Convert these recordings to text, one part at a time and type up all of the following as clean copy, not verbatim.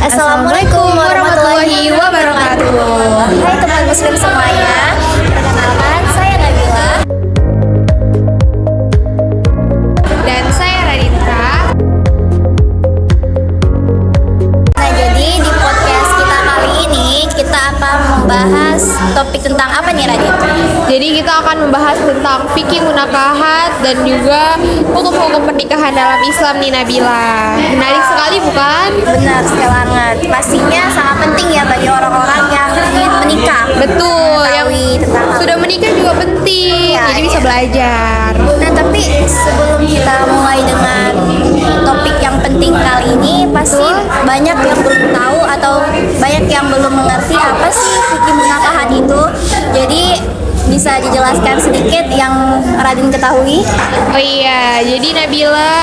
Assalamualaikum warahmatullahi wabarakatuh. Hai teman muslim semuanya, perkenalkan saya Nabila dan saya Radinka. Nah, jadi di podcast kita kali ini kita akan membahas topik tentang apa nih, Radin? Jadi kita akan membahas tentang fikih munakahat dan juga hukum-hukum pernikahan dalam Islam nih Nabila. Menarik sekali bukan? Benar banget. Pastinya sangat penting ya bagi orang-orang yang ingin menikah. Betul, yang Mengetahui tentang hal sudah menikah juga penting. Ya, Jadi bisa iya. belajar. Nah, tapi sebelum kita mulai dengan topik yang penting kali ini, pasti banyak yang belum tahu atau banyak yang belum mengerti apa sih fikih munakahat itu. Jadi bisa dijelaskan sedikit yang Radin ketahui? Oh iya, jadi Nabila,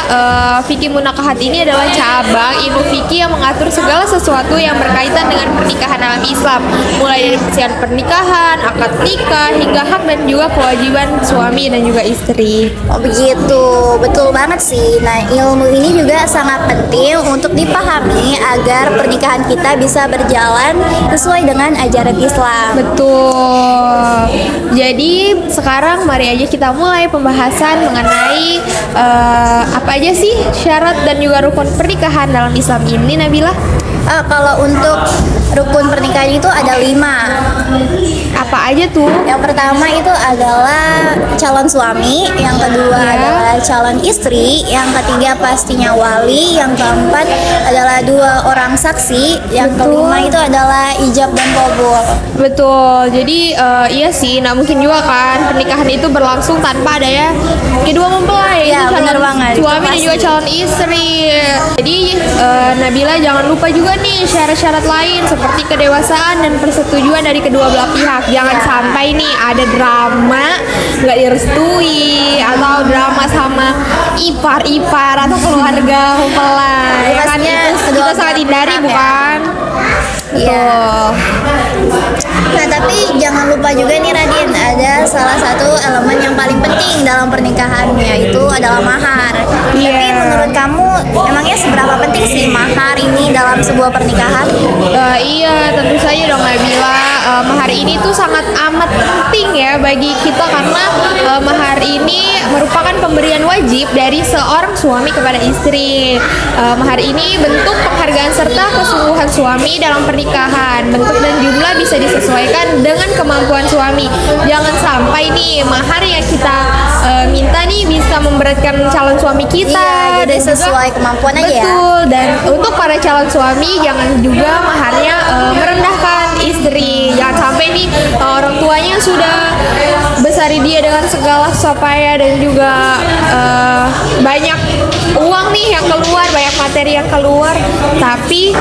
fikih munakahat ini adalah cabang ilmu fikih yang mengatur segala sesuatu yang berkaitan dengan pernikahan dalam Islam, mulai dari persiapan pernikahan, akad nikah, hingga hak dan juga kewajiban suami dan juga istri. Oh begitu, betul banget sih. Nah, ilmu ini juga sangat penting untuk dipahami agar pernikahan kita bisa berjalan sesuai dengan ajaran Islam. Betul. Jadi sekarang mari aja kita mulai pembahasan mengenai apa aja sih syarat dan juga rukun pernikahan dalam Islam ini, Nabila? Kalau untuk rukun pernikahan itu ada 5. Apa aja tuh? Yang pertama itu adalah calon suami, yang kedua adalah calon istri, yang ketiga pastinya wali, yang keempat adalah 2 orang saksi, yang kelima itu adalah ijab dan qabul. Betul. Jadi iya sih, nah mungkin juga kan pernikahan itu berlangsung tanpa ada ya kedua mempelai, Ya, itu benar calon banget. suami dan Pasti. juga calon istri. Jadi Nabila jangan lupa juga nih syarat-syarat lain seperti kedewasaan dan persetujuan dari kedua belah pihak. Jangan Ya. sampai nih ada drama nggak direstui atau drama sama ipar-ipar atau keluarga mempelai. Ya kan Pastinya itu kedua kita sangat belah hindari pihak ya. bukan? Iya. Nah, tapi jangan lupa juga nih Radin, ada salah satu elemen yang paling penting dalam pernikahan, yaitu adalah mahar. Iya. Tapi menurut kamu, emangnya seberapa penting sih mahar ini dalam sebuah pernikahan? Iya, tentu saja dong Nabila. Mahar ini tuh sangat amat penting ya bagi kita karena mahar ini merupakan pemberian wajib dari seorang suami kepada istri. Mahar ini bentuk penghargaan serta kesungguhan suami dalam pernikahan. Bentuk dan jumlah bisa disesuaikan dengan kemampuan suami. Jangan sampai nih mahar yang kita minta nih bisa memberatkan calon suami kita. Iya, jadi dan juga- sesuai kemampuan aja ya. Betul, dan untuk para calon suami jangan juga maharnya merendahkan istri. Jangan sampai nih orang tuanya sudah besari dia dengan segala supaya dan juga banyak uang nih yang keluar, banyak materi yang keluar, tapi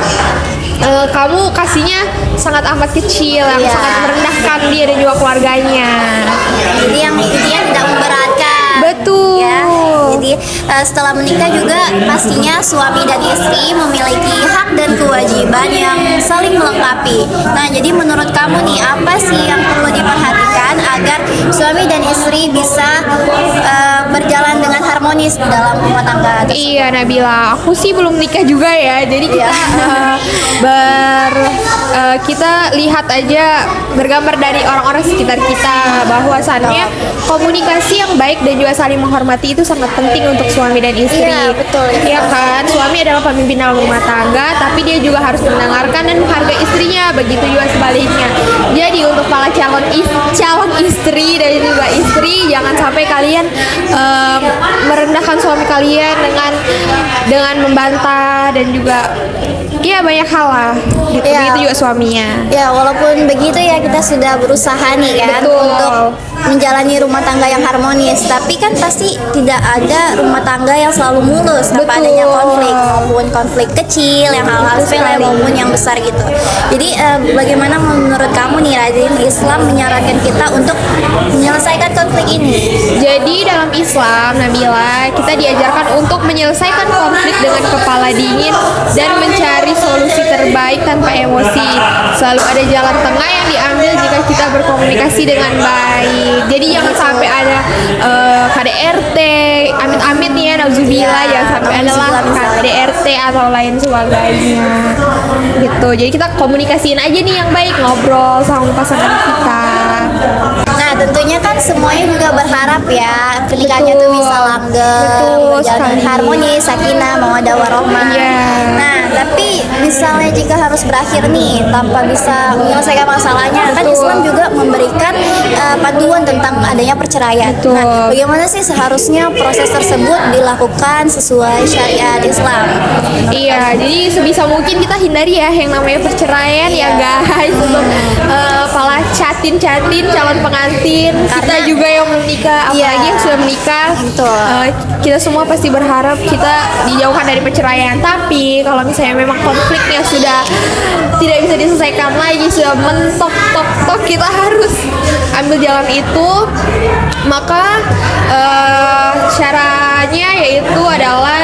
kamu kasihnya sangat amat kecil, yang Iya. sangat merendahkan dia dan juga keluarganya. Jadi yang intinya tidak memberatkan. Betul. Ya. Jadi setelah menikah juga pastinya suami dan istri memiliki hak dan kewajiban yang saling melengkapi. Nah, jadi menurut kamu nih apa sih yang perlu diperhatikan agar suami dan istri bisa berjalan dengan harmonis dalam rumah tangga tersebut? Iya Nabila, aku sih belum nikah juga ya. Jadi kita kita lihat aja bergambar dari orang-orang sekitar kita bahwasannya komunikasi yang baik dan juga saling menghormati itu sangat penting untuk suami dan istri. Iya, betul. Iya kan, suami adalah pemimpin dalam rumah tangga, tapi dia juga harus mendengarkan dan menghargai istrinya. Begitu juga sebaliknya. Jadi untuk para calon istri dan juga istri, jangan sampai kalian merendahkan suami kalian dengan membantah dan juga ya banyak hal lah gitu. Iya. Begitu juga suaminya. Ya, walaupun begitu ya kita sudah berusaha nih kan Betul. untuk menjalani rumah tangga yang harmonis, tapi kan pasti tidak ada rumah tangga yang selalu mulus tanpa Betul. adanya konflik, maupun konflik kecil yang hal-hal Betul sepele sekali. maupun yang besar gitu. Jadi bagaimana menurut kamu nih Radin, Islam menyarankan kita untuk menyelesaikan konflik ini? Jadi dalam Islam, Nabila, kita diajarkan untuk menyelesaikan konflik dengan kepala dingin dan mencari solusi terbaik tanpa emosi. Selalu ada jalan tengah yang diambil jika kita berkomunikasi dengan baik. Jadi jangan sampai ada KDRT, amit-amit nih ya, nauzubillah, jangan sampai ada lah KDRT atau lain sebagainya. Gitu. Jadi kita komunikasiin aja nih yang baik, ngobrol sama pasangan kita. Nah, tentunya kan semuanya juga berharap ya pernikahannya tuh bisa langgeng, Betul berjalan sekali. harmonis, sakinah, mawaddah warahmah. Iya. Nah, tapi misalnya jika harus berakhir nih tanpa bisa menyelesaikan masalahnya, kan Betul. Islam juga memberikan panduan tentang adanya perceraian. Betul. Nah, bagaimana sih seharusnya proses tersebut dilakukan sesuai syariat Islam? Iya, jadi sebisa mungkin kita hindari ya yang namanya perceraian ya guys. Untuk pala catin calon pengantin, kita juga yang menikah, apalagi yang sudah menikah. Betul. Kita semua pasti berharap kita dijauhkan dari perceraian. Tapi kalau misalnya memang konfliknya sudah tidak bisa diselesaikan lagi, sudah mentok, kita harus ambil jalan itu. Maka caranya yaitu adalah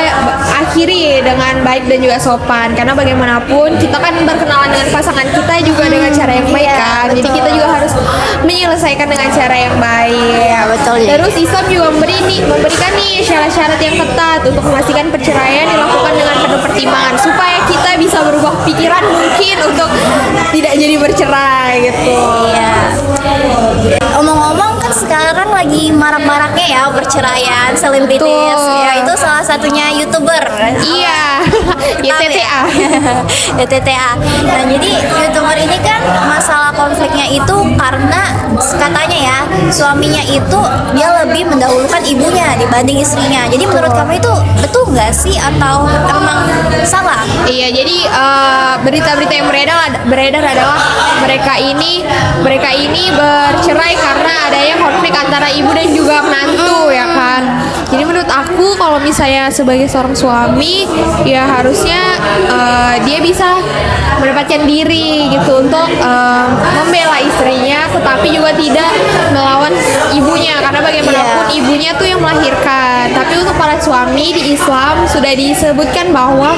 akhiri dengan baik dan juga sopan. Karena bagaimanapun kita kan berkenalan dengan pasangan kita juga dengan cara yang baik kan. Jadi kita juga harus menyelesaikan dengan cara yang baik. Iya, betul ya. Terus Islam juga memberikan nih syarat-syarat yang ketat untuk memastikan perceraian dilakukan dengan penuh pertimbangan supaya kita bisa berubah pikiran mungkin untuk tidak jadi bercerai gitu. Iya. Omong-omong kan sekarang lagi marak-maraknya ya perceraian selebritis. Betul. Ya itu salah satunya YouTuber. Iya, YTTA. YTTA. Nah, jadi YouTuber ini kan masalah konfliknya itu karena katanya ya suaminya itu dia lebih mendahulukan ibunya dibanding istrinya. Jadi menurut kamu itu betul nggak sih atau emang salah? Iya, jadi berita-berita yang beredar adalah mereka ini bercerai karena adanya konflik antara ibu dan juga menantu ya kan. Jadi menurut aku kalau misalnya sebagai seorang suami ya harusnya dia bisa mendapatkan diri gitu untuk membela istrinya, tetapi juga tidak melawan ibunya karena bagaimanapun ibunya tuh yang melahirkan. Tapi untuk para suami di Islam sudah disebutkan bahwa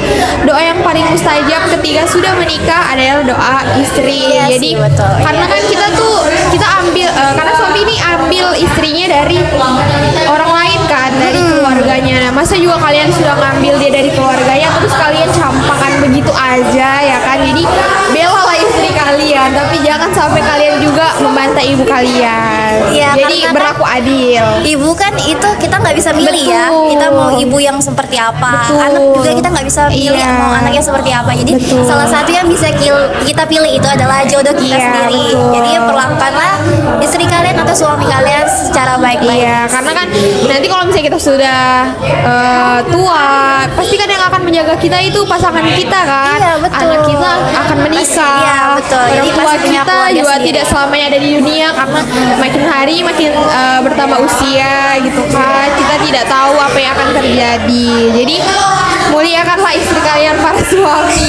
doa yang paling mustajab ketika sudah menikah adalah doa istri. Iya Jadi sih, betul. karena kan kita ambil karena suami ini ambil istrinya dari orang lain kan, dari keluarganya. Nah, masa juga kalian sudah ngambil dia dari keluarganya terus kalian campakkan begitu aja ya kan. Jadi belalah istri kalian, tapi jangan sampai kalian juga membantai ibu kalian. Iya, Jadi karena kan berlaku adil. Ibu kan itu kita nggak bisa milih ya. Betul. Kita mau ibu yang seperti apa. Betul. Anak juga kita nggak bisa pilih Iya. mau anaknya seperti apa. Jadi Betul. salah satu yang bisa kita pilih itu adalah jodoh kita Iya, sendiri. betul. Jadi perlakukanlah istri kalian atau suami kalian secara baik-baik. Iya, karena kan nanti kalau misalnya kita sudah tua, pasti kan yang akan menjaga kita itu pasangan kita kan. Iya, betul. Anak kita akan menikah. Iya, betul. Orang Jadi tua pasti punya kita keluarga juga sendiri. tidak selamanya ada di dunia karena makin hari makin bertambah usia gitu kan. Kita tidak tahu apa yang akan terjadi. Jadi muliakanlah istri kalian para suami.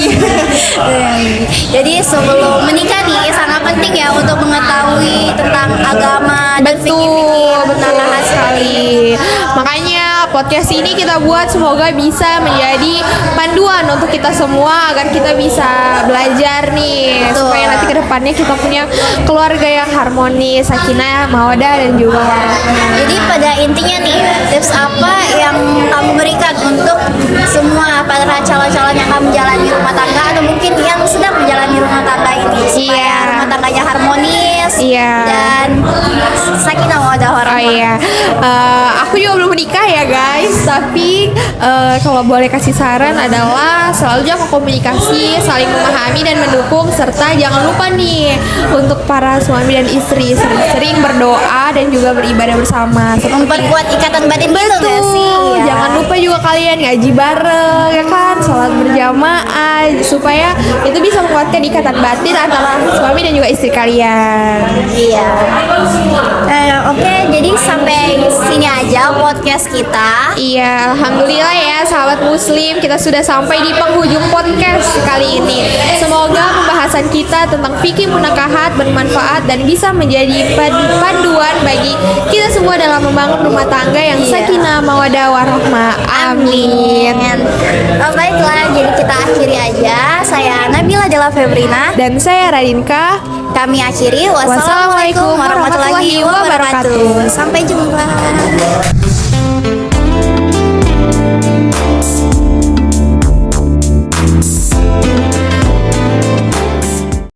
Jadi sebelum menikah nih sangat penting ya untuk mengetahui tentang agama dan fikih-fikih tentang betul hal sekali. Makanya podcast ini kita buat semoga bisa menjadi panduan untuk kita semua agar kita bisa belajar nih Betul. supaya nanti kedepannya kita punya keluarga yang harmonis, sakinah, mawaddah dan juga warahmah. Jadi pada intinya nih, tips apa yang kamu berikan untuk semua para calon-calon yang akan menjalani rumah tangga atau mungkin yang sedang menjalani rumah tangga ini supaya Iya. rumah tangganya harmonis Iya. dan sakinah mawaddah Oh warahmah. iya, aku juga belum menikah ya guys. Tapi kalau boleh kasih saran adalah selalu jaga komunikasi, saling memahami dan mendukung, serta jangan lupa nih untuk para suami dan istri sering-sering berdoa dan juga beribadah bersama. Memperkuat ikatan batin gitu nggak sih? Ya. Jangan lupa juga kalian ngaji bareng ya kan, sholat berjamaah supaya itu bisa menguatkan ikatan batin antara suami dan juga istri kalian. Iya. Oke, jadi sampai sini aja podcast kita. Iya, alhamdulillah ya sahabat muslim, kita sudah sampai di penghujung podcast kali ini. Semoga pembahasan kita tentang fikih munakahat bermanfaat dan bisa menjadi panduan bagi kita semua dalam membangun rumah tangga yang Iya. sakinah, mawaddah, warahmah. Amin. Baiklah, jadi kita akhiri aja. Saya Nabila Della Febrina. Dan saya Radinka. Kami akhiri. Wassalamualaikum warahmatullahi wabarakatuh. Sampai jumpa.